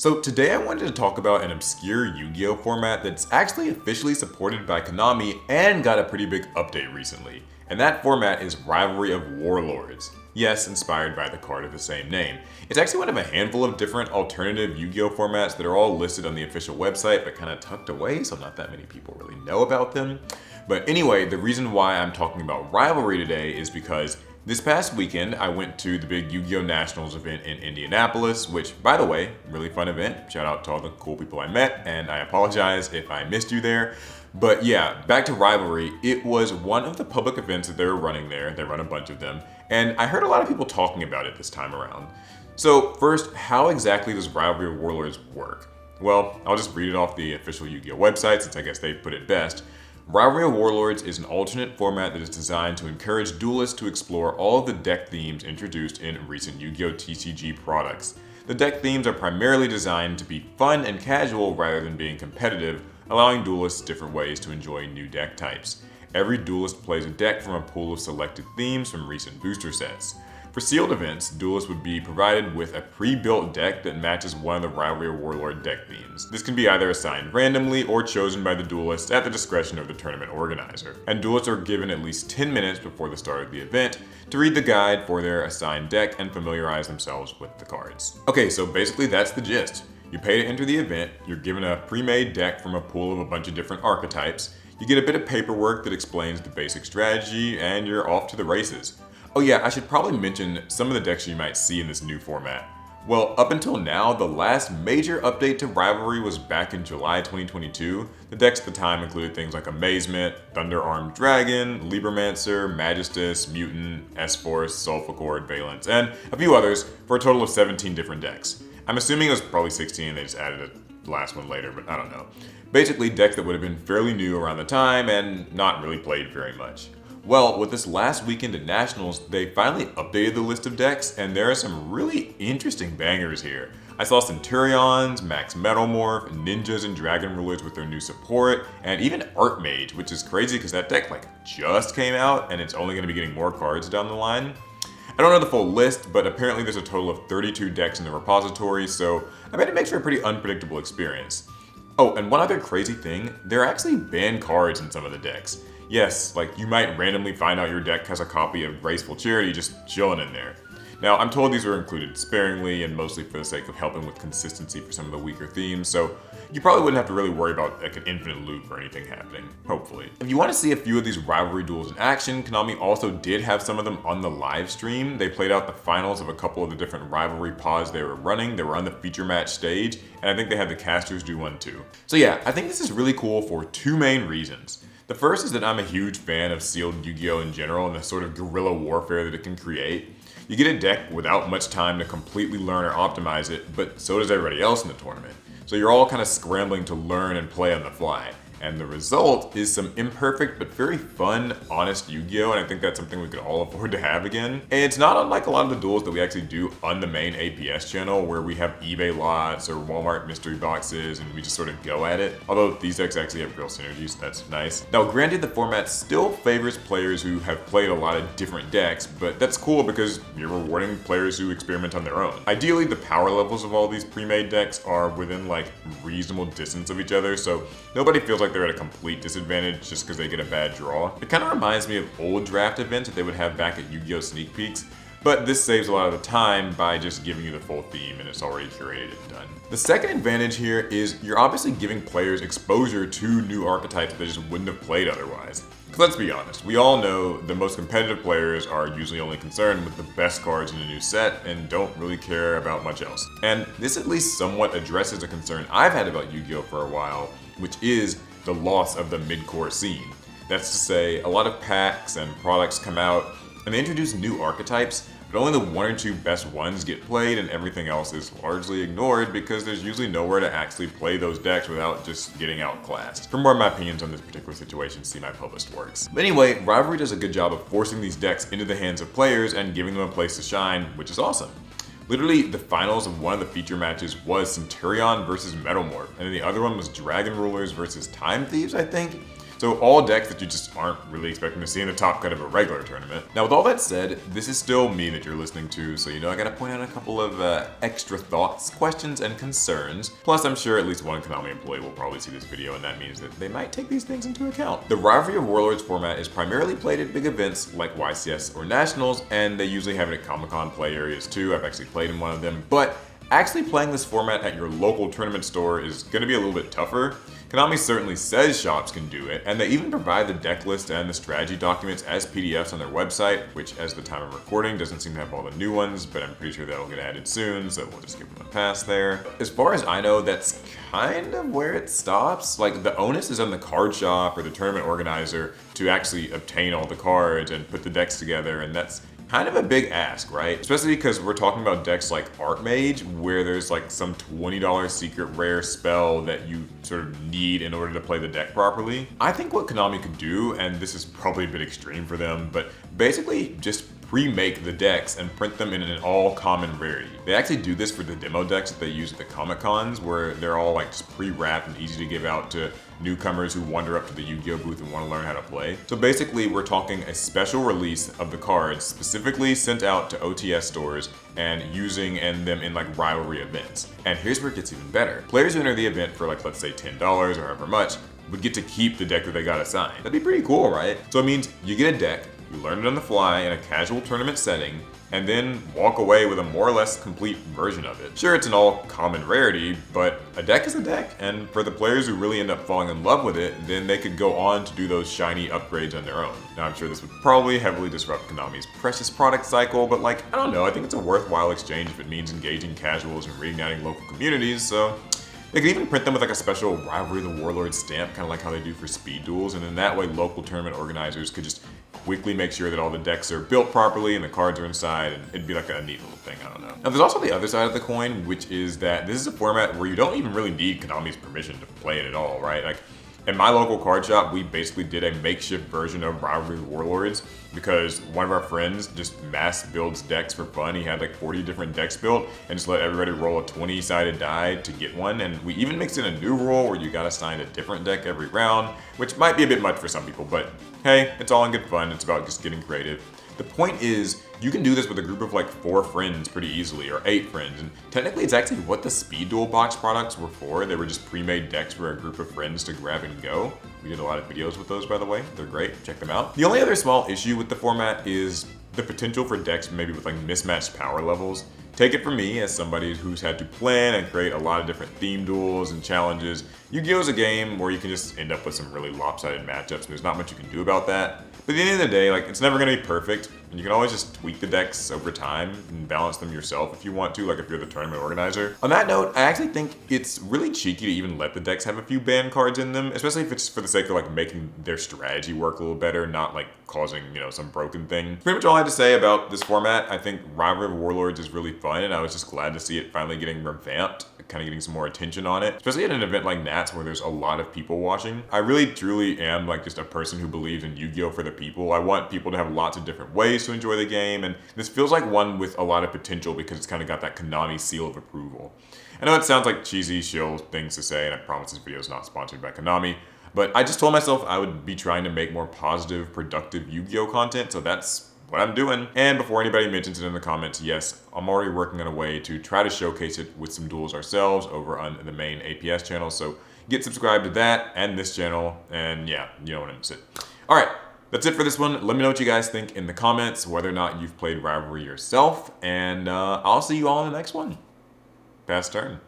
So today I wanted to talk about an obscure Yu-Gi-Oh format that's actually officially supported by Konami and got a pretty big update recently. And that format is Rivalry of Warlords. Yes, inspired by the card of the same name. It's actually one of a handful of different alternative Yu-Gi-Oh formats that are all listed on the official website but kind of tucked away, so not that many people really know about them. But anyway, the reason why I'm talking about Rivalry today is because this past weekend, I went to the big Yu-Gi-Oh! Nationals event in Indianapolis, which, by the way, really fun event. Shout out to all the cool people I met, and I apologize if I missed you there. But yeah, back to Rivalry, it was one of the public events that they were running there. They run a bunch of them, and I heard a lot of people talking about it this time around. So first, how exactly does Rivalry of Warlords work? Well, I'll just read it off the official Yu-Gi-Oh! Website, since I guess they put it best. Rivalry of Warlords is an alternate format that is designed to encourage duelists to explore all of the deck themes introduced in recent Yu-Gi-Oh! TCG products. The deck themes are primarily designed to be fun and casual rather than being competitive, allowing duelists different ways to enjoy new deck types. Every duelist plays a deck from a pool of selected themes from recent booster sets. For sealed events, duelists would be provided with a pre-built deck that matches one of the Rivalry of Warlord deck themes. This can be either assigned randomly or chosen by the duelists at the discretion of the tournament organizer. And duelists are given at least 10 minutes before the start of the event to read the guide for their assigned deck and familiarize themselves with the cards. Okay, so basically that's the gist. You pay to enter the event, you're given a pre-made deck from a pool of a bunch of different archetypes, you get a bit of paperwork that explains the basic strategy, and you're off to the races. Oh yeah, I should probably mention some of the decks you might see in this new format. Well, up until now, the last major update to Rivalry was back in July 2022. The decks at the time included things like Amazement, Thunder-Armed Dragon, Libromancer, Magistus, Mutant, S-Force, Sulfur Valence, and a few others for a total of 17 different decks. I'm assuming it was probably 16 and they just added a last one later, but I don't know. Basically, decks that would have been fairly new around the time and not really played very much. Well, with this last weekend at Nationals, they finally updated the list of decks, and there are some really interesting bangers here. I saw Centurions, Max Metalmorph, Ninjas and Dragon Rulers with their new support, and even Archmage, which is crazy because that deck just came out and it's only going to be getting more cards down the line. I don't know the full list, but apparently there's a total of 32 decks in the repository, so I bet it makes for a pretty unpredictable experience. Oh, and one other crazy thing, there are actually banned cards in some of the decks. Yes, you might randomly find out your deck has a copy of Graceful Charity just chilling in there. Now, I'm told these were included sparingly and mostly for the sake of helping with consistency for some of the weaker themes, so you probably wouldn't have to really worry about an infinite loop or anything happening, hopefully. If you want to see a few of these rivalry duels in action, Konami also did have some of them on the live stream. They played out the finals of a couple of the different rivalry pods they were running. They were on the feature match stage, and I think they had the casters do one too. So yeah, I think this is really cool for two main reasons. The first is that I'm a huge fan of sealed Yu-Gi-Oh! In general and the sort of guerrilla warfare that it can create. You get a deck without much time to completely learn or optimize it, but so does everybody else in the tournament. So you're all kind of scrambling to learn and play on the fly. And the result is some imperfect but very fun, honest Yu-Gi-Oh! And I think that's something we could all afford to have again. And it's not unlike a lot of the duels that we actually do on the main APS channel, where we have eBay lots or Walmart mystery boxes and we just sort of go at it. Although these decks actually have real synergies, that's nice. Now granted, the format still favors players who have played a lot of different decks, but that's cool because you're rewarding players who experiment on their own. Ideally, the power levels of all these pre-made decks are within reasonable distance of each other, so nobody feels like they're at a complete disadvantage just because they get a bad draw. It kind of reminds me of old draft events that they would have back at Yu-Gi-Oh! Sneak Peeks, but this saves a lot of the time by just giving you the full theme and it's already curated and done. The second advantage here is you're obviously giving players exposure to new archetypes they just wouldn't have played otherwise. Because let's be honest, we all know the most competitive players are usually only concerned with the best cards in a new set and don't really care about much else. And this at least somewhat addresses a concern I've had about Yu-Gi-Oh! For a while, which is the loss of the mid-core scene. That's to say, a lot of packs and products come out and they introduce new archetypes, but only the one or two best ones get played and everything else is largely ignored because there's usually nowhere to actually play those decks without just getting outclassed. For more of my opinions on this particular situation, see my published works. But anyway, Rivalry does a good job of forcing these decks into the hands of players and giving them a place to shine, which is awesome. Literally, the finals of one of the feature matches was Centurion versus Metalmorph, and then the other one was Dragon Rulers versus Time Thieves, I think. So all decks that you just aren't really expecting to see in the top cut of a regular tournament. Now with all that said, this is still me that you're listening to, so I gotta point out a couple of extra thoughts, questions, and concerns. Plus I'm sure at least one Konami employee will probably see this video, and that means that they might take these things into account. The Rivalry of Warlords format is primarily played at big events like YCS or Nationals, and they usually have it at Comic-Con play areas too. I've actually played in one of them, but actually playing this format at your local tournament store is going to be a little bit tougher. Konami certainly says shops can do it, and they even provide the deck list and the strategy documents as PDFs on their website, which as the time of recording doesn't seem to have all the new ones, but I'm pretty sure that'll get added soon, so we'll just give them a pass there. As far as I know, that's kind of where it stops. Like, the onus is on the card shop or the tournament organizer to actually obtain all the cards and put the decks together, and that's kind of a big ask, right? Especially because we're talking about decks like Art Mage, where there's like some $20 secret rare spell that you sort of need in order to play the deck properly. I think what Konami could do, and this is probably a bit extreme for them, but basically just pre-make the decks and print them in an all-common rarity. They actually do this for the demo decks that they use at the Comic-Cons, where they're all like just pre-wrapped and easy to give out to newcomers who wander up to the Yu-Gi-Oh booth and want to learn how to play. So basically, we're talking a special release of the cards specifically sent out to OTS stores and using them in like rivalry events. And here's where it gets even better. Players who enter the event for like, let's say $10 or however much, would get to keep the deck that they got assigned. That'd be pretty cool, right? So it means you get a deck, you learn it on the fly in a casual tournament setting, and then walk away with a more or less complete version of it. Sure, it's an all-common rarity, but a deck is a deck, and for the players who really end up falling in love with it, then they could go on to do those shiny upgrades on their own. Now, I'm sure this would probably heavily disrupt Konami's precious product cycle, but like, I don't know, I think it's a worthwhile exchange if it means engaging casuals and reigniting local communities, so they could even print them with like a special Rivalry of the Warlords stamp, kind of like how they do for speed duels, and in that way local tournament organizers could just quickly make sure that all the decks are built properly and the cards are inside, and it'd be like a neat little thing, I don't know. Now there's also the other side of the coin, which is that this is a format where you don't even really need Konami's permission to play it at all, right? Like, in my local card shop, we basically did a makeshift version of Rivalry of Warlords because one of our friends just mass builds decks for fun. He had like 40 different decks built and just let everybody roll a 20-sided die to get one. And we even mixed in a new rule where you got assigned a different deck every round, which might be a bit much for some people, but hey, it's all in good fun. It's about just getting creative. The point is, you can do this with a group of like 4 friends pretty easily, or 8 friends, and technically it's actually what the Speed Duel box products were for. They were just pre-made decks for a group of friends to grab and go. We did a lot of videos with those, by the way. They're great, check them out. The only other small issue with the format is the potential for decks maybe with like mismatched power levels. Take it from me, as somebody who's had to plan and create a lot of different theme duels and challenges, Yu-Gi-Oh! Is a game where you can just end up with some really lopsided matchups, and there's not much you can do about that. But at the end of the day, like, it's never gonna be perfect, and you can always just tweak the decks over time and balance them yourself if you want to, like if you're the tournament organizer. On that note, I actually think it's really cheeky to even let the decks have a few banned cards in them, especially if it's for the sake of like making their strategy work a little better, not like causing, some broken thing. Pretty much all I had to say about this format. I think Rivalry of Warlords is really fun, and I was just glad to see it finally getting revamped, kind of getting some more attention on it, especially at an event like Nats where there's a lot of people watching. I really truly am like just a person who believes in Yu-Gi-Oh! For the people. I want people to have lots of different ways to enjoy the game, and this feels like one with a lot of potential because it's kind of got that Konami seal of approval. I know it sounds like cheesy shill things to say, and I promise this video is not sponsored by Konami, but I just told myself I would be trying to make more positive, productive Yu-Gi-Oh! Content, so that's what I'm doing. And before anybody mentions it in the comments, yes, I'm already working on a way to try to showcase it with some duels ourselves over on the main APS channel, so get subscribed to that and this channel, and yeah, you don't want to miss it. All right, that's it for this one. Let me know what you guys think in the comments, whether or not you've played Rivalry yourself, and I'll see you all in the next one. Pass turn.